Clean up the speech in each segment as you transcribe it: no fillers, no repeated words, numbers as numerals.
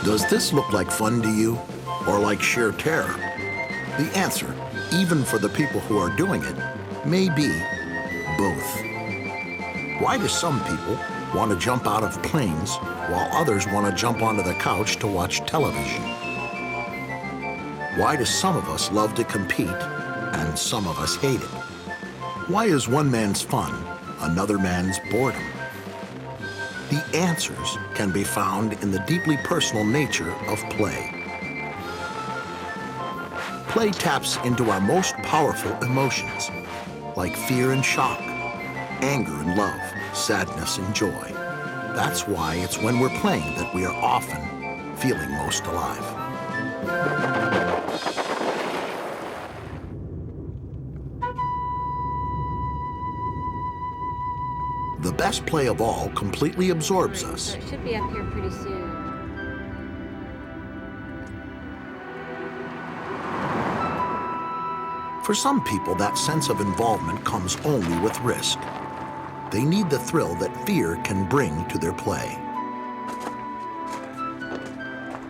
Does this look like fun to you, or like sheer terror? The answer, even for the people who are doing it, may be both. Why do some people want to jump out of planes while others want to jump onto the couch to watch television? Why do some of us love to compete and some of us hate it? Why is one man's fun another man's boredom? The answers can be found in the deeply personal nature of play. Play taps into our most powerful emotions, like fear and shock, anger and love, sadness and joy. That's why it's when we're playing that we are often feeling most alive. The best play of all completely absorbs us. So it should be up here pretty soon. For some people, that sense of involvement comes only with risk. They need the thrill that fear can bring to their play.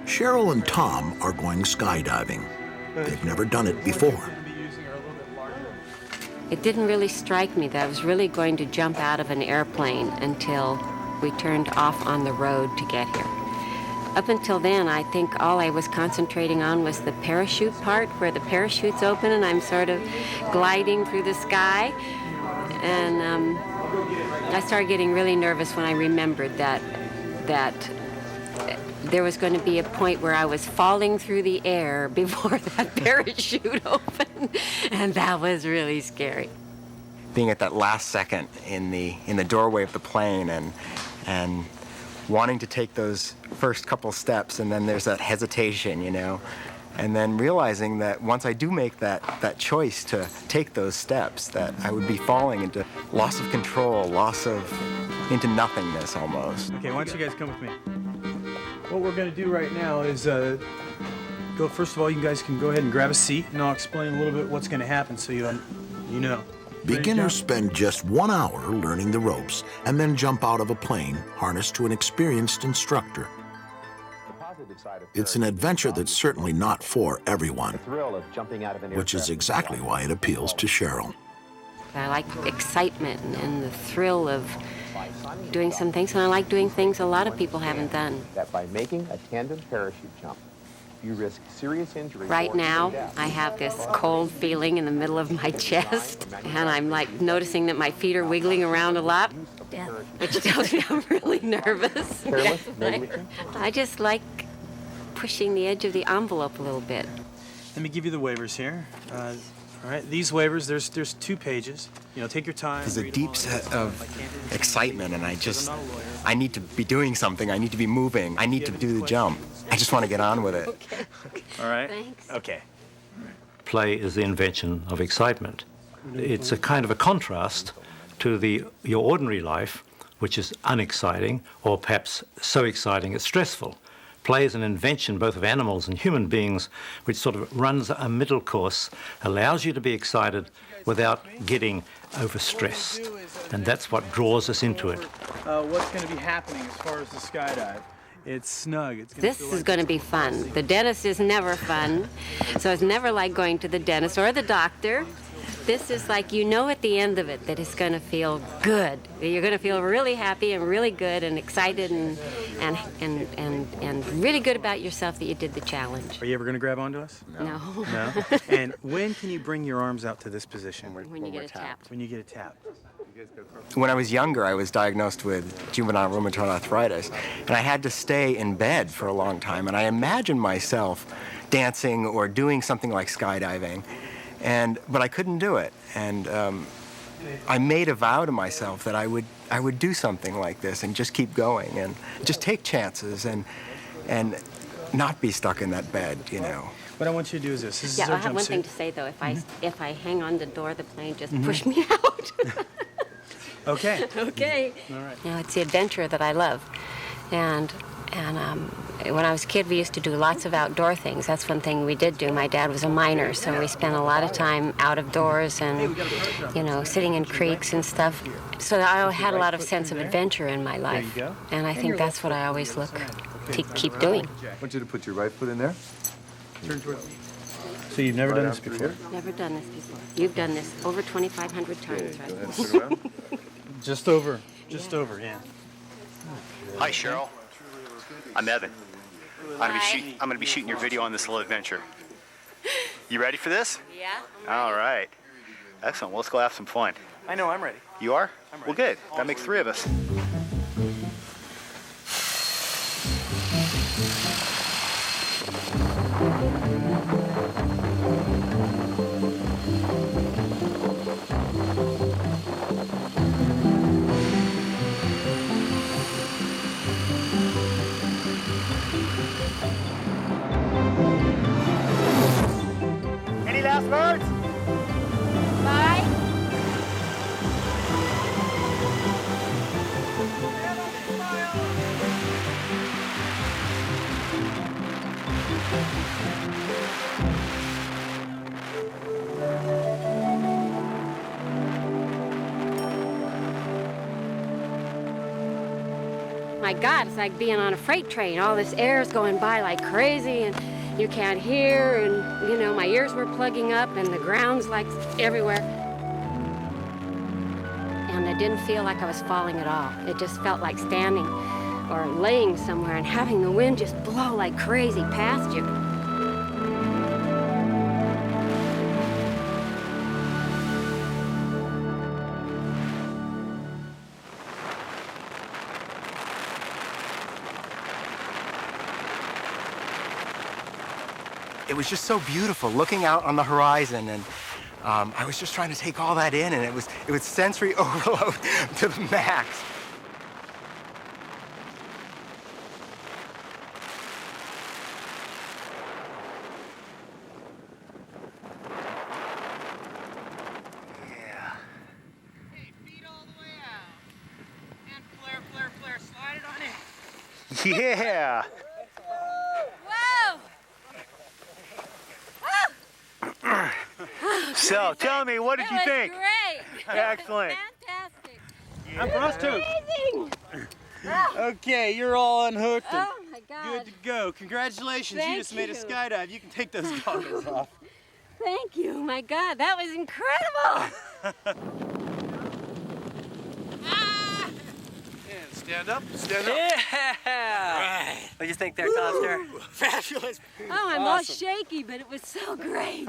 Cheryl and Tom are going skydiving. They've never done it before. It didn't really strike me that I was really going to jump out of an airplane until we turned off on the road to get here. Up until then, I think all I was concentrating on was the parachute part, where the parachute's open and I'm sort of gliding through the sky. And I started getting really nervous when I remembered that there was going to be a point where I was falling through the air before that parachute opened, and that was really scary. Being at that last second in the doorway of the plane and wanting to take those first couple steps, and then there's that hesitation, you know, and then realizing that once I do make that choice to take those steps, that I would be falling into loss of control, into nothingness almost. Okay, why don't you guys come with me? What we're going to do right now is first of all, you guys can go ahead and grab a seat, and I'll explain a little bit what's going to happen so you know. Beginners spend just 1 hour learning the ropes and then jump out of a plane harnessed to an experienced instructor. It's an adventure that's certainly not for everyone, which is exactly why it appeals to Cheryl. I like excitement and the thrill of doing some things, and I like doing things a lot of people haven't done. That by making a tandem parachute jump, you risk serious injury. Right now, I have this cold feeling in the middle of my chest, and I'm like noticing that my feet are wiggling around a lot, which tells me I'm really nervous. I just like pushing the edge of the envelope a little bit. Let me give you the waivers here. All right, these waivers, there's 2 pages. You know, take your time. There's a deep set of excitement, and I need to be doing something. I need to be moving. I need to do the jump. I just want to get on with it. Okay. All right? Thanks. Okay. Play is the invention of excitement. It's a kind of a contrast to your ordinary life, which is unexciting, or perhaps so exciting it's stressful. Play is an invention both of animals and human beings, which sort of runs a middle course, allows you to be excited without getting overstressed. And that's what draws us into it. What's going to be happening as far as the skydive? It's snug. This is going to be fun. The dentist is never fun, so it's never like going to the dentist or the doctor. This is like, you know at the end of it that it's going to feel good. You're going to feel really happy and really good and excited and really good about yourself that you did the challenge. Are you ever going to grab onto us? No. No? And when can you bring your arms out to this position? When you get a tap. When you get a tap. When I was younger, I was diagnosed with juvenile rheumatoid arthritis, and I had to stay in bed for a long time. And I imagined myself dancing or doing something like skydiving, but I couldn't do it. And I made a vow to myself that I would do something like this and just keep going and just take chances and not be stuck in that bed, you know. What I want you to do is this. This is Yeah, our I have one jumpsuit. thing to say though. If I hang on the door of the plane, just push me out. Okay. Okay. All right. You know, it's the adventure that I love, and when I was a kid, we used to do lots of outdoor things. That's one thing we did do. My dad was a miner, so we spent a lot of time out of doors and, you know, sitting in creeks and stuff. So I had a lot of sense of adventure in my life, There you go. and I think that's what I always look to keep doing. I want you to put your right foot in there. Turn towards me. So you've never done this before? Never done this before. You've done this over 2,500 times, right? Go ahead and turn around. Just over. Just over, yeah. Hi, Cheryl. I'm Evan. I'm gonna be shooting your video on this little adventure. You ready for this? Yeah. All right. Excellent. Well, let's go have some fun. I know, I'm ready. You are? Well, good. That makes 3 of us. Any last words? Bye. My God, it's like being on a freight train. All this air is going by like crazy, and you can't hear, and, you know, my ears were plugging up, and the ground's like everywhere. And it didn't feel like I was falling at all. It just felt like standing or laying somewhere and having the wind just blow like crazy past you. It was just so beautiful looking out on the horizon, and I was just trying to take all that in, and it was sensory overload to the max. Yeah. Hey, feet all the way out. And flare, flare, flare. Slide it on in. Yeah. Whoa! So, tell me, what did you think? Great. Excellent. Fantastic. I'm for us too. Amazing. Okay, you're all unhooked and Oh my God. good to go. Congratulations, you Thank just made a you. skydive. You can take those goggles off. Thank you. My God, that was incredible. Stand up, stand up. Yeah! What do you think there, Toster? Fabulous. Oh, I'm all shaky, but it was so great.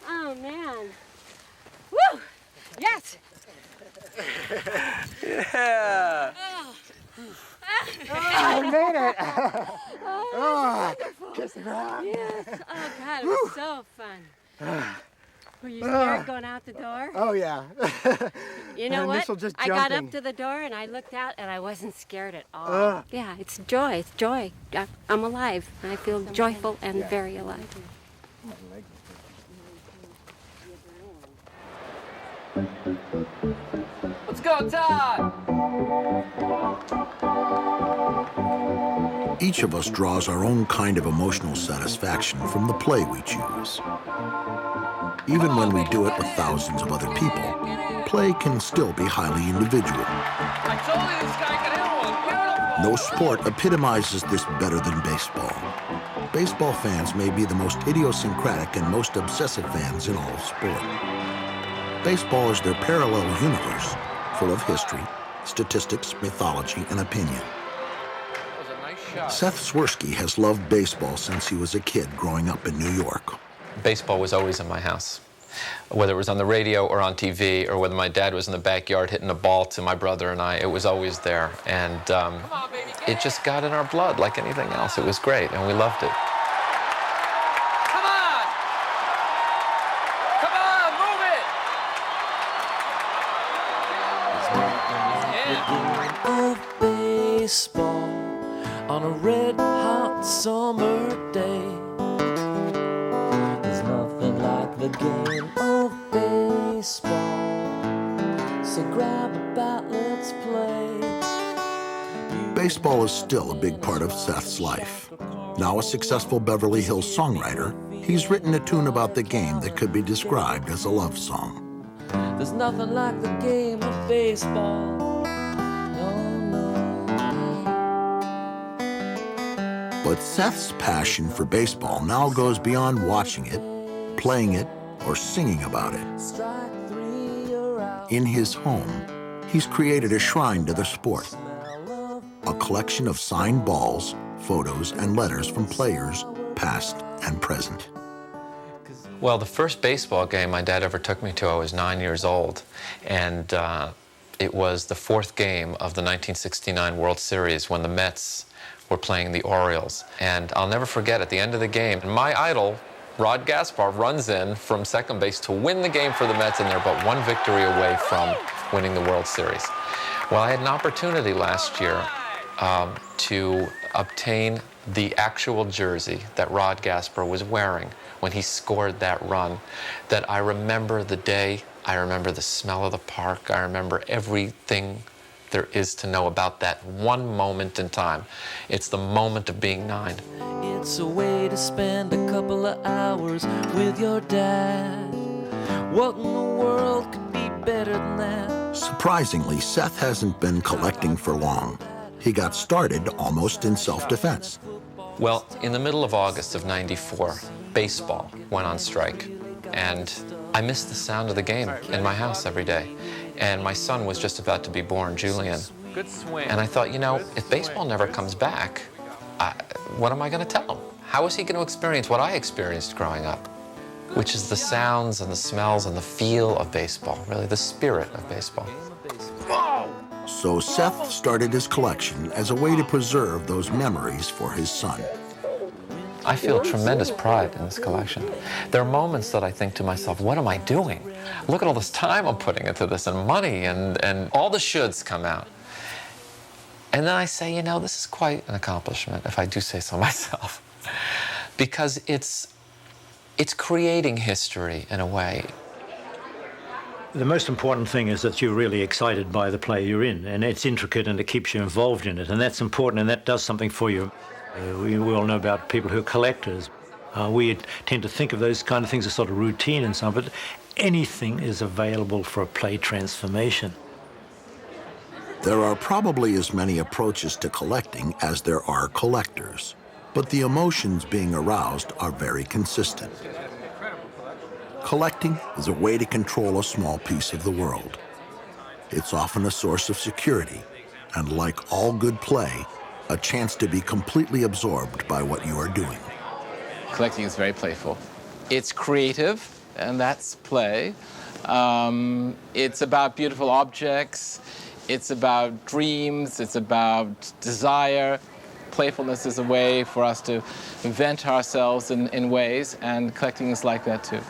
Oh man. Woo! Yes. Yeah! I made it! Kiss the ground. Yes. Oh God, it was so fun. Were you scared going out the door? Oh, yeah. You know what? Initial just I got jumping. up to the door and I looked out and I wasn't scared at all. Yeah, it's joy. It's joy. I'm alive. I feel joyful and very alive. Let's go, Todd! Each of us draws our own kind of emotional satisfaction from the play we choose. Even when we do it with thousands of other people, play can still be highly individual. I told you this guy could hit one. Beautiful! No sport epitomizes this better than baseball. Baseball fans may be the most idiosyncratic and most obsessive fans in all of sport. Baseball is their parallel universe, full of history, statistics, mythology, and opinion. That was a nice shot. Seth Swirsky has loved baseball since he was a kid growing up in New York. Baseball was always in my house. Whether it was on the radio or on TV, or whether my dad was in the backyard hitting a ball to my brother and I, it was always there. And it just got in our blood like anything else. It was great, and we loved it. Come on! Come on, move it! Yeah. Of baseball on a red-hot summer day. There's nothing like the game of baseball. So grab a bat, let's play. Baseball is still a big part of Seth's life. Now a successful Beverly Hills songwriter, he's written a tune about the game that could be described as a love song. There's nothing like the game of baseball. But Seth's passion for baseball now goes beyond watching it, playing it, or singing about it. In his home, he's created a shrine to the sport, a collection of signed balls, photos, and letters from players, past and present. Well, the first baseball game my dad ever took me to, I was 9 years old, and it was the fourth game of the 1969 World Series when the Mets were playing the Orioles. And I'll never forget, at the end of the game, my idol, Rod Gaspar, runs in from second base to win the game for the Mets, and they're but one victory away from winning the World Series. Well, I had an opportunity last year to obtain the actual jersey that Rod Gaspar was wearing when he scored that run, that I remember the day, I remember the smell of the park, I remember everything there is to know about that one moment in time. It's the moment of being 9. It's a way to spend a couple of hours with your dad. What in the world could be better than that? Surprisingly, Seth hasn't been collecting for long. He got started almost in self-defense. Well, in the middle of August of 94, baseball went on strike, and I missed the sound of the game in my house every day. And my son was just about to be born, Julian. Good swing. And I thought, you know, if baseball never comes back, what am I going to tell him? How is he going to experience what I experienced growing up? Which is the sounds and the smells and the feel of baseball, really the spirit of baseball. So Seth started his collection as a way to preserve those memories for his son. I feel tremendous pride in this collection. There are moments that I think to myself, what am I doing? Look at all this time I'm putting into this, and money, and all the shoulds come out. And then I say, you know, this is quite an accomplishment, if I do say so myself, because it's creating history in a way. The most important thing is that you're really excited by the play you're in, and it's intricate and it keeps you involved in it, and that's important, and that does something for you. We all know about people who are collectors. We tend to think of those kind of things as sort of routine and so on, but anything is available for a play transformation. There are probably as many approaches to collecting as there are collectors, but the emotions being aroused are very consistent. Collecting is a way to control a small piece of the world. It's often a source of security, and like all good play, a chance to be completely absorbed by what you are doing. Collecting is very playful. It's creative, and that's play. It's about beautiful objects. It's about dreams. It's about desire. Playfulness is a way for us to invent ourselves in ways, and collecting is like that too.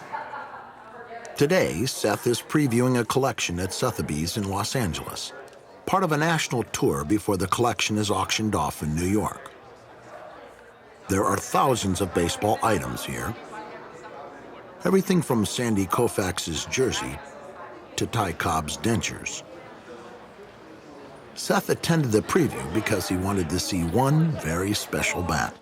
Today, Seth is previewing a collection at Sotheby's in Los Angeles, part of a national tour before the collection is auctioned off in New York. There are thousands of baseball items here. Everything from Sandy Koufax's jersey to Ty Cobb's dentures. Seth attended the preview because he wanted to see one very special bat.